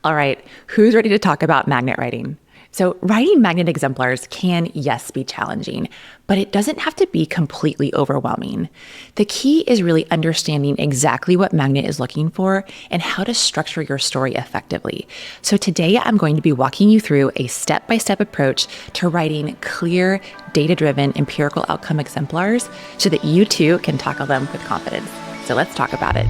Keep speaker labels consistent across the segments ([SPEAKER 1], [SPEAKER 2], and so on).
[SPEAKER 1] All right, who's ready to talk about magnet writing? So writing magnet exemplars can, yes, be challenging, but it doesn't have to be completely overwhelming. The key is really understanding exactly what magnet is looking for and how to structure your story effectively. So today I'm going to be walking you through a step-by-step approach to writing clear, data-driven, empirical outcome exemplars so that you too can tackle them with confidence. So let's talk about it.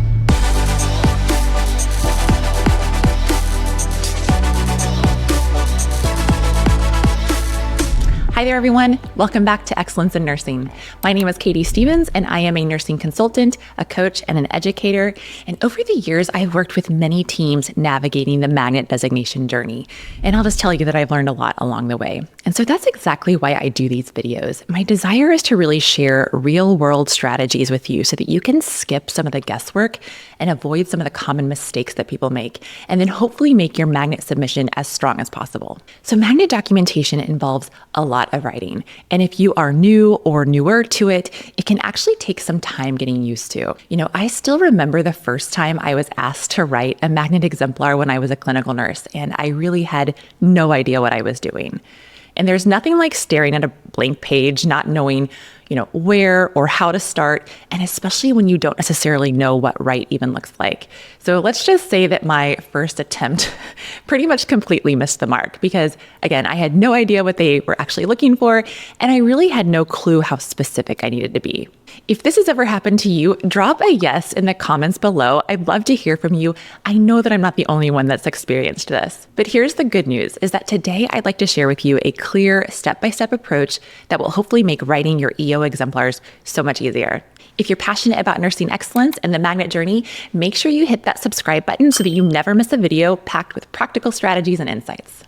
[SPEAKER 1] Hi there, everyone. Welcome back to Excellence in Nursing. My name is Katie Stevens, and I am a nursing consultant, a coach, and an educator. And over the years, I've worked with many teams navigating the magnet designation journey. And I'll just tell you that I've learned a lot along the way. And so that's exactly why I do these videos. My desire is to really share real-world strategies with you so that you can skip some of the guesswork and avoid some of the common mistakes that people make, and then hopefully make your magnet submission as strong as possible. So magnet documentation involves a lot of writing. And if you are new or newer to it, it can actually take some time getting used to. I still remember the first time I was asked to write a magnet exemplar when I was a clinical nurse, and I really had no idea what I was doing. And there's nothing like staring at a blank page, not knowing, where or how to start, and especially when you don't necessarily know what right even looks like. So let's just say that my first attempt pretty much completely missed the mark because, again, I had no idea what they were actually looking for, and I really had no clue how specific I needed to be. If this has ever happened to you, drop a yes in the comments below. I'd love to hear from you. I know that I'm not the only one that's experienced this. But here's the good news, is that today I'd like to share with you a clear step-by-step approach that will hopefully make writing your EO exemplars so much easier. If you're passionate about nursing excellence and the magnet journey, make sure you hit that subscribe button so that you never miss a video packed with practical strategies and insights.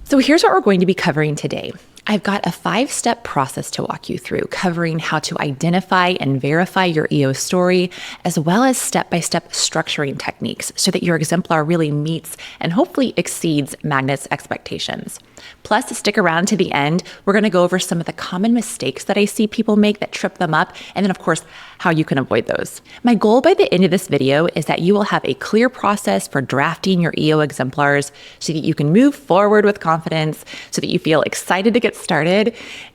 [SPEAKER 1] So here's what we're going to be covering today. I've got a 5-step process to walk you through, covering how to identify and verify your EO story, as well as step-by-step structuring techniques so that your exemplar really meets and hopefully exceeds magnet's expectations. Plus, stick around to the end. We're going to go over some of the common mistakes that I see people make that trip them up, and then, of course, how you can avoid those. My goal by the end of this video is that you will have a clear process for drafting your EO exemplars so that you can move forward with confidence, so that you feel excited to get started,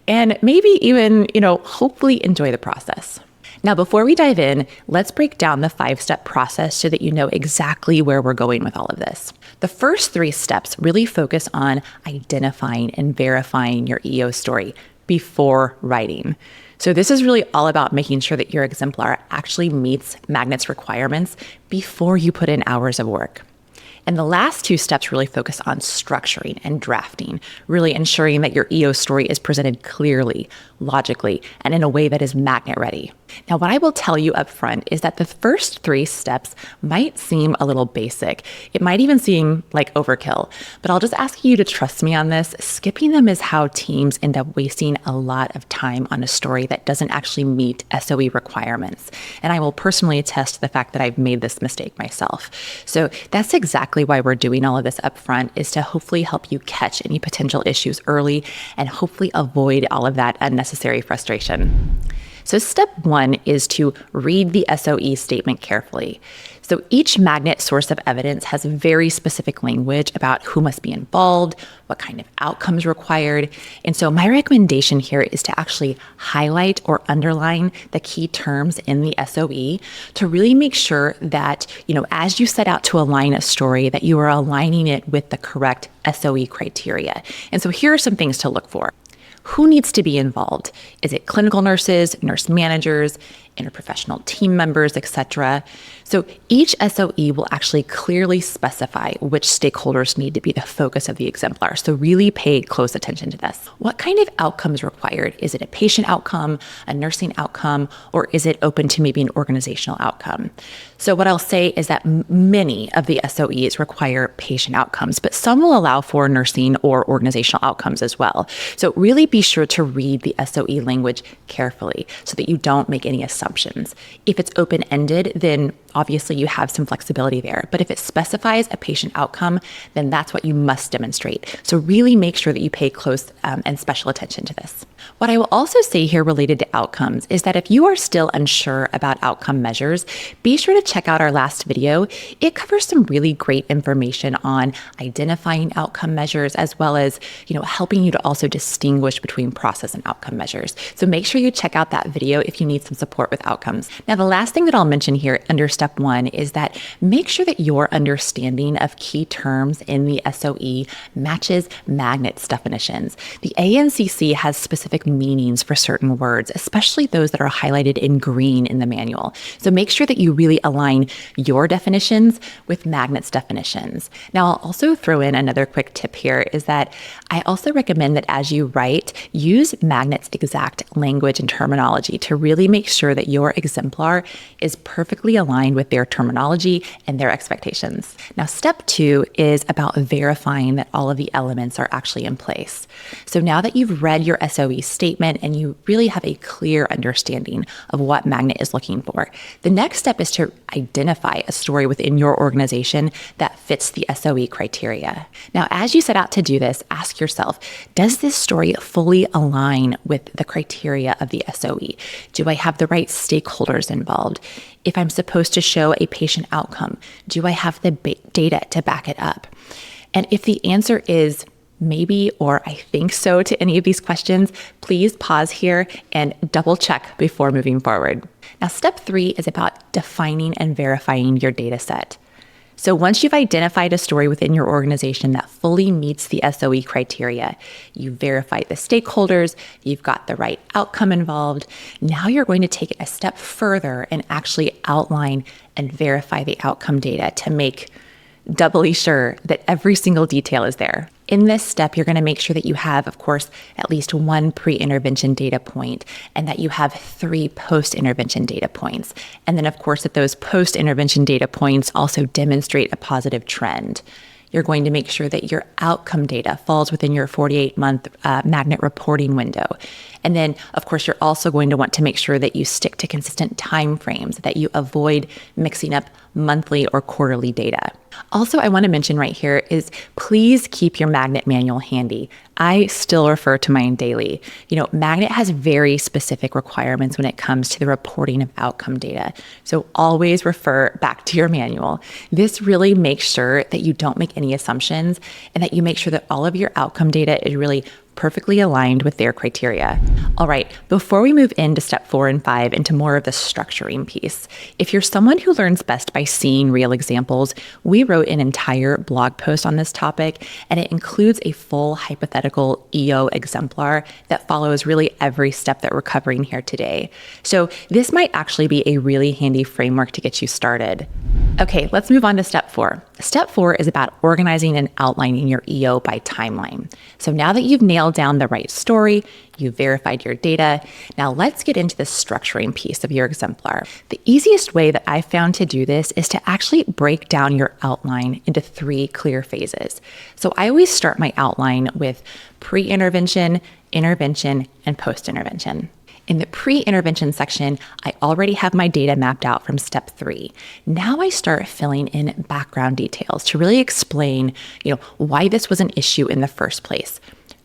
[SPEAKER 1] and maybe even, hopefully enjoy the process. Now, before we dive in, let's break down the 5-step process so that you know exactly where we're going with all of this. The first 3 steps really focus on identifying and verifying your EO story before writing. So this is really all about making sure that your exemplar actually meets magnet's requirements before you put in hours of work. And the last 2 steps really focus on structuring and drafting, really ensuring that your EO story is presented clearly, logically, and in a way that is magnet ready. Now, what I will tell you up front is that the first 3 steps might seem a little basic. It might even seem like overkill, but I'll just ask you to trust me on this. Skipping them is how teams end up wasting a lot of time on a story that doesn't actually meet SOE requirements. And I will personally attest to the fact that I've made this mistake myself. So that's exactly why we're doing all of this up front, is to hopefully help you catch any potential issues early and hopefully avoid all of that unnecessary frustration. So step 1 is to read the SOE statement carefully. So each magnet source of evidence has very specific language about who must be involved, what kind of outcomes required. And so my recommendation here is to actually highlight or underline the key terms in the SOE to really make sure that, as you set out to align a story, that you are aligning it with the correct SOE criteria. And so here are some things to look for. Who needs to be involved? Is it clinical nurses, nurse managers, interprofessional team members, etc.? So each SOE will actually clearly specify which stakeholders need to be the focus of the exemplar. So really pay close attention to this. What kind of outcomes required? Is it a patient outcome, a nursing outcome, or is it open to maybe an organizational outcome? So what I'll say is that many of the SOEs require patient outcomes, but some will allow for nursing or organizational outcomes as well. So really be sure to read the SOE language carefully so that you don't make any assumptions. If it's open-ended, then obviously you have some flexibility there. But if it specifies a patient outcome, then that's what you must demonstrate. So really make sure that you pay close and special attention to this. What I will also say here related to outcomes is that if you are still unsure about outcome measures, be sure to check out our last video. It covers some really great information on identifying outcome measures, as well as, helping you to also distinguish between process and outcome measures. So make sure you check out that video if you need some support with outcomes. Now, the last thing that I'll mention here under step 1 is that make sure that your understanding of key terms in the SOE matches Magnet's definitions. The ANCC has specific meanings for certain words, especially those that are highlighted in green in the manual. So make sure that you really align your definitions with Magnet's definitions. Now, I'll also throw in another quick tip here is that I also recommend that as you write, use Magnet's exact language and terminology to really make sure that your exemplar is perfectly aligned with their terminology and their expectations. Now, step 2 is about verifying that all of the elements are actually in place. So now that you've read your SOE statement and you really have a clear understanding of what Magnet is looking for, the next step is to identify a story within your organization that fits the SOE criteria. Now, as you set out to do this, ask yourself, does this story fully align with the criteria of the SOE? Do I have the right stakeholders involved? If I'm supposed to show a patient outcome, do I have the data to back it up? And if the answer is maybe or I think so to any of these questions, please pause here and double check before moving forward. Now, step 3 is about defining and verifying your data set. So once you've identified a story within your organization that fully meets the SOE criteria, you verify the stakeholders, you've got the right outcome involved, now you're going to take it a step further and actually outline and verify the outcome data to make doubly sure that every single detail is there. In this step, you're going to make sure that you have, of course, at least 1 pre-intervention data point and that you have 3 post-intervention data points. And then, of course, that those post-intervention data points also demonstrate a positive trend. You're going to make sure that your outcome data falls within your 48-month Magnet reporting window. And then, of course, you're also going to want to make sure that you stick to consistent timeframes, that you avoid mixing up monthly or quarterly data. Also, I want to mention right here is please keep your Magnet manual handy. I still refer to mine daily. Magnet has very specific requirements when it comes to the reporting of outcome data. So always refer back to your manual. This really makes sure that you don't make any assumptions and that you make sure that all of your outcome data is really perfectly aligned with their criteria. All right, before we move into step 4 and 5 into more of the structuring piece, if you're someone who learns best by seeing real examples, we wrote an entire blog post on this topic, and it includes a full hypothetical EO exemplar that follows really every step that we're covering here today. So this might actually be a really handy framework to get you started. Okay, let's move on to step 4. Step 4 is about organizing and outlining your EO by timeline. So now that you've nailed down the right story, you verified your data, now let's get into the structuring piece of your exemplar. The easiest way that I've found to do this is to actually break down your outline into 3 clear phases. So I always start my outline with pre-intervention, intervention, and post-intervention. In the pre-intervention section, I already have my data mapped out from step 3. Now I start filling in background details to really explain, why this was an issue in the first place.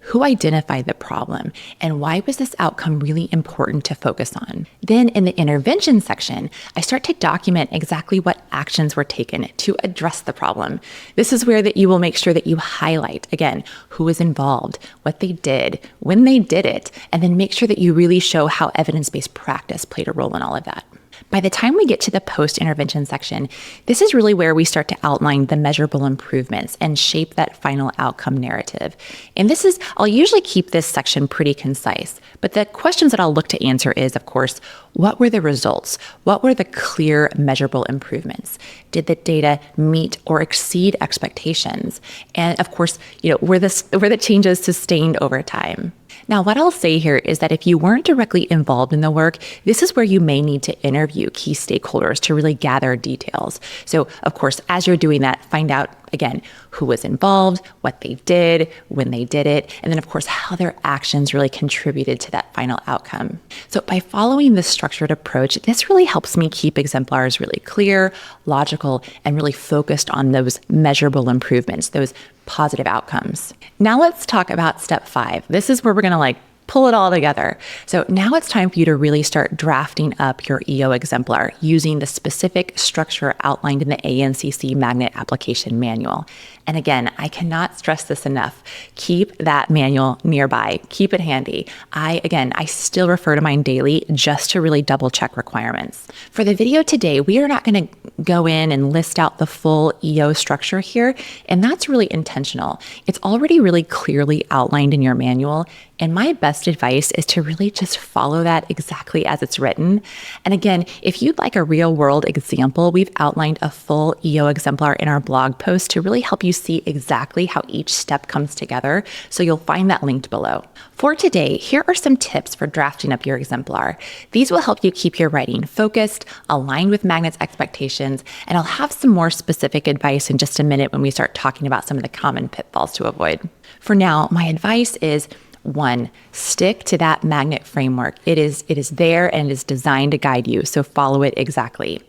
[SPEAKER 1] Who identified the problem, and why was this outcome really important to focus on? Then in the intervention section, I start to document exactly what actions were taken to address the problem. This is where that you will make sure that you highlight, again, who was involved, what they did, when they did it, and then make sure that you really show how evidence-based practice played a role in all of that. By the time we get to the post-intervention section, this is really where we start to outline the measurable improvements and shape that final outcome narrative. And I'll usually keep this section pretty concise, but the questions that I'll look to answer is, of course, what were the results? What were the clear measurable improvements? Did the data meet or exceed expectations? And of course, were the changes sustained over time? Now, what I'll say here is that if you weren't directly involved in the work, this is where you may need to interview key stakeholders to really gather details. So, of course, as you're doing that, find out again, who was involved, what they did, when they did it, and then of course, how their actions really contributed to that final outcome. So by following this structured approach, this really helps me keep exemplars really clear, logical, and really focused on those measurable improvements, those positive outcomes. Now let's talk about step 5. This is where we're gonna pull it all together. So now it's time for you to really start drafting up your EO exemplar using the specific structure outlined in the ANCC Magnet Application Manual. And again, I cannot stress this enough. Keep that manual nearby. Keep it handy. I still refer to mine daily just to really double check requirements. For the video today, we are not going to go in and list out the full EO structure here, and that's really intentional. It's already really clearly outlined in your manual, and my best advice is to really just follow that exactly as it's written. And again, if you'd like a real world example, we've outlined a full EO exemplar in our blog post to really help you see exactly how each step comes together. So you'll find that linked below. For today, here are some tips for drafting up your exemplar. These will help you keep your writing focused, aligned with Magnet's expectations, and I'll have some more specific advice in just a minute when we start talking about some of the common pitfalls to avoid. For now, my advice is 1, stick to that Magnet framework. It is there and it is designed to guide you, so follow it exactly.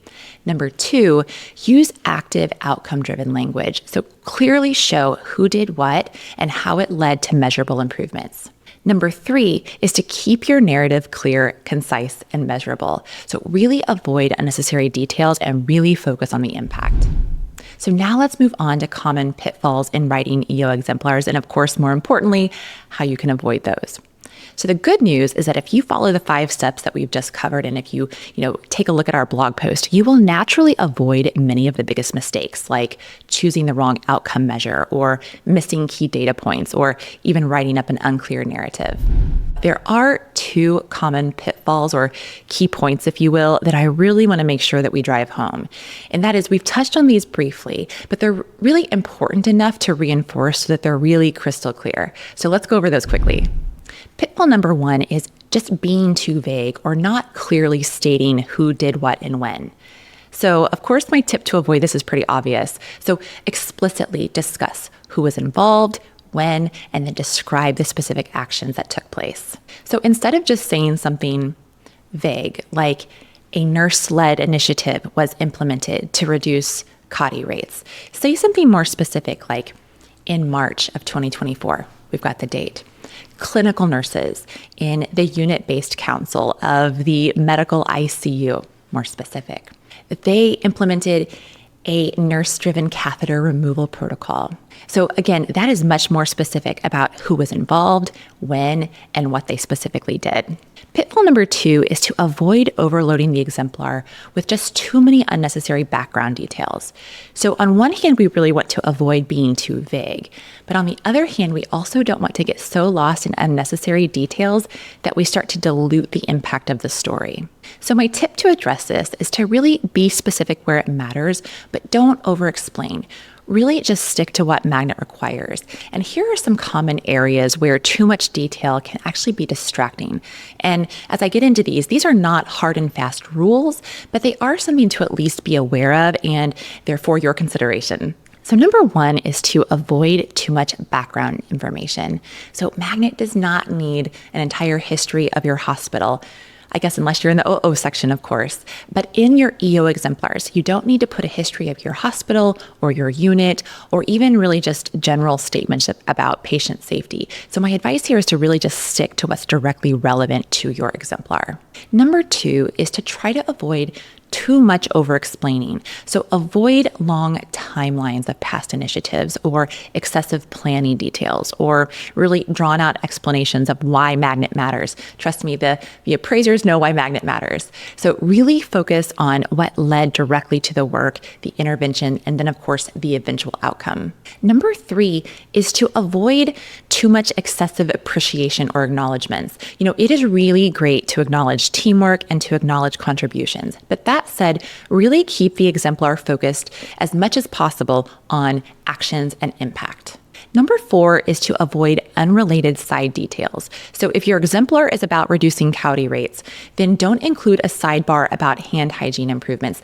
[SPEAKER 1] Number 2, use active outcome-driven language. So clearly show who did what and how it led to measurable improvements. Number 3 is to keep your narrative clear, concise, and measurable. So really avoid unnecessary details and really focus on the impact. So now let's move on to common pitfalls in writing EO exemplars, and of course, more importantly, how you can avoid those. So the good news is that if you follow the 5 steps that we've just covered, and if you take a look at our blog post, you will naturally avoid many of the biggest mistakes, like choosing the wrong outcome measure, or missing key data points, or even writing up an unclear narrative. There are 2 common pitfalls, or key points, if you will, that I really want to make sure that we drive home. And that is, we've touched on these briefly, but they're really important enough to reinforce so that they're really crystal clear. So let's go over those quickly. Pitfall number 1 is just being too vague or not clearly stating who did what and when. So, of course, my tip to avoid this is pretty obvious. So explicitly discuss who was involved, when, and then describe the specific actions that took place. So instead of just saying something vague, like a nurse-led initiative was implemented to reduce CAUTI rates, say something more specific, like in March of 2024, we've got the date. Clinical nurses in the unit-based council of the medical ICU, more specific. They implemented a nurse-driven catheter removal protocol. So again, that is much more specific about who was involved, when, and what they specifically did. Pitfall number 2 is to avoid overloading the exemplar with just too many unnecessary background details. So on one hand, we really want to avoid being too vague, but on the other hand, we also don't want to get so lost in unnecessary details that we start to dilute the impact of the story. So my tip to address this is to really be specific where it matters, but don't over-explain. Really just stick to what Magnet requires. And here are some common areas where too much detail can actually be distracting. And as I get into these are not hard and fast rules, but they are something to at least be aware of, and therefore your consideration. So number 1 is to avoid too much background information. So Magnet does not need an entire history of your hospital. I guess unless you're in the OO section, of course. But in your EO exemplars, you don't need to put a history of your hospital or your unit, or even really just general statements about patient safety. So my advice here is to really just stick to what's directly relevant to your exemplar. Number 2 is to try to avoid too much over-explaining. So avoid long timelines of past initiatives or excessive planning details or really drawn out explanations of why Magnet matters. Trust me, the appraisers know why Magnet matters. So really focus on what led directly to the work, the intervention, and then of course the eventual outcome. Number 3 is to avoid too much excessive appreciation or acknowledgments. It is really great to acknowledge teamwork and to acknowledge contributions, but that said, really keep the exemplar focused as much as possible on actions and impact. Number 4 is to avoid unrelated side details. So if your exemplar is about reducing CAUTI rates, then don't include a sidebar about hand hygiene improvements.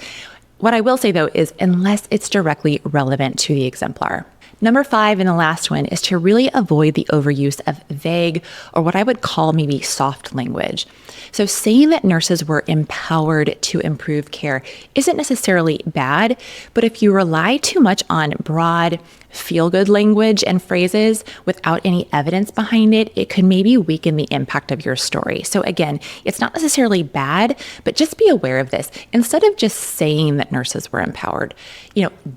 [SPEAKER 1] What I will say though is unless it's directly relevant to the exemplar. Number 5, and the last one, is to really avoid the overuse of vague, or what I would call maybe soft language. So saying that nurses were empowered to improve care isn't necessarily bad, but if you rely too much on broad, feel-good language and phrases without any evidence behind it, it could maybe weaken the impact of your story. So again, it's not necessarily bad, but just be aware of this. Instead of just saying that nurses were empowered,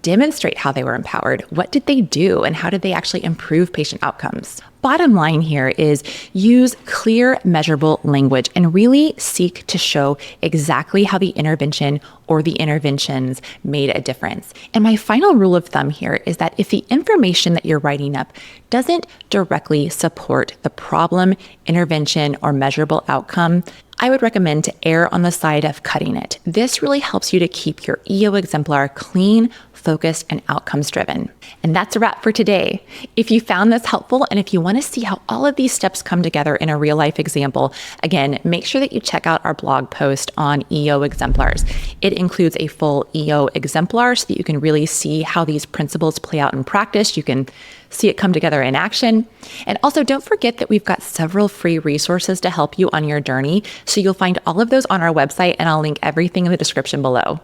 [SPEAKER 1] demonstrate how they were empowered. What did they do and how did they actually improve patient outcomes? Bottom line here is use clear, measurable language and really seek to show exactly how the intervention or the interventions made a difference. And my final rule of thumb here is that if the information that you're writing up doesn't directly support the problem, intervention, or measurable outcome, I would recommend to err on the side of cutting it. This really helps you to keep your EO exemplar clean, focused, and outcomes driven. And that's a wrap for today. If you found this helpful and if you want to see how all of these steps come together in a real life example, again, make sure that you check out our blog post on EO exemplars. It includes a full EO exemplar so that you can really see how these principles play out in practice. You can see it come together in action. And also don't forget that we've got several free resources to help you on your journey. So you'll find all of those on our website, and I'll link everything in the description below.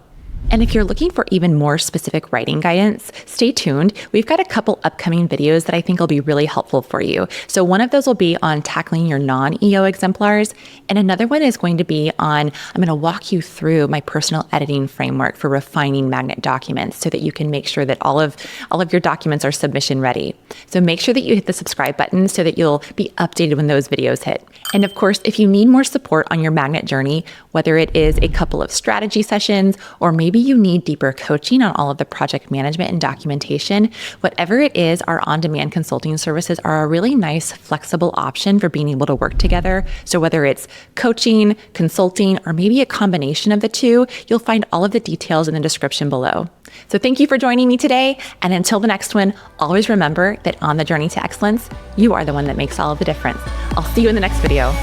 [SPEAKER 1] And if you're looking for even more specific writing guidance, stay tuned. We've got a couple upcoming videos that I think will be really helpful for you. So one of those will be on tackling your non-EO exemplars, and another one is going to be on, I'm going to walk you through my personal editing framework for refining magnet documents so that you can make sure that all of your documents are submission ready. So make sure that you hit the subscribe button so that you'll be updated when those videos hit. And of course, if you need more support on your magnet journey, whether it is a couple of strategy sessions or maybe you need deeper coaching on all of the project management and documentation, whatever it is, our on-demand consulting services are a really nice, flexible option for being able to work together. So whether it's coaching, consulting, or maybe a combination of the two, you'll find all of the details in the description below. So thank you for joining me today. And until the next one, always remember that on the journey to excellence, you are the one that makes all of the difference. I'll see you in the next video.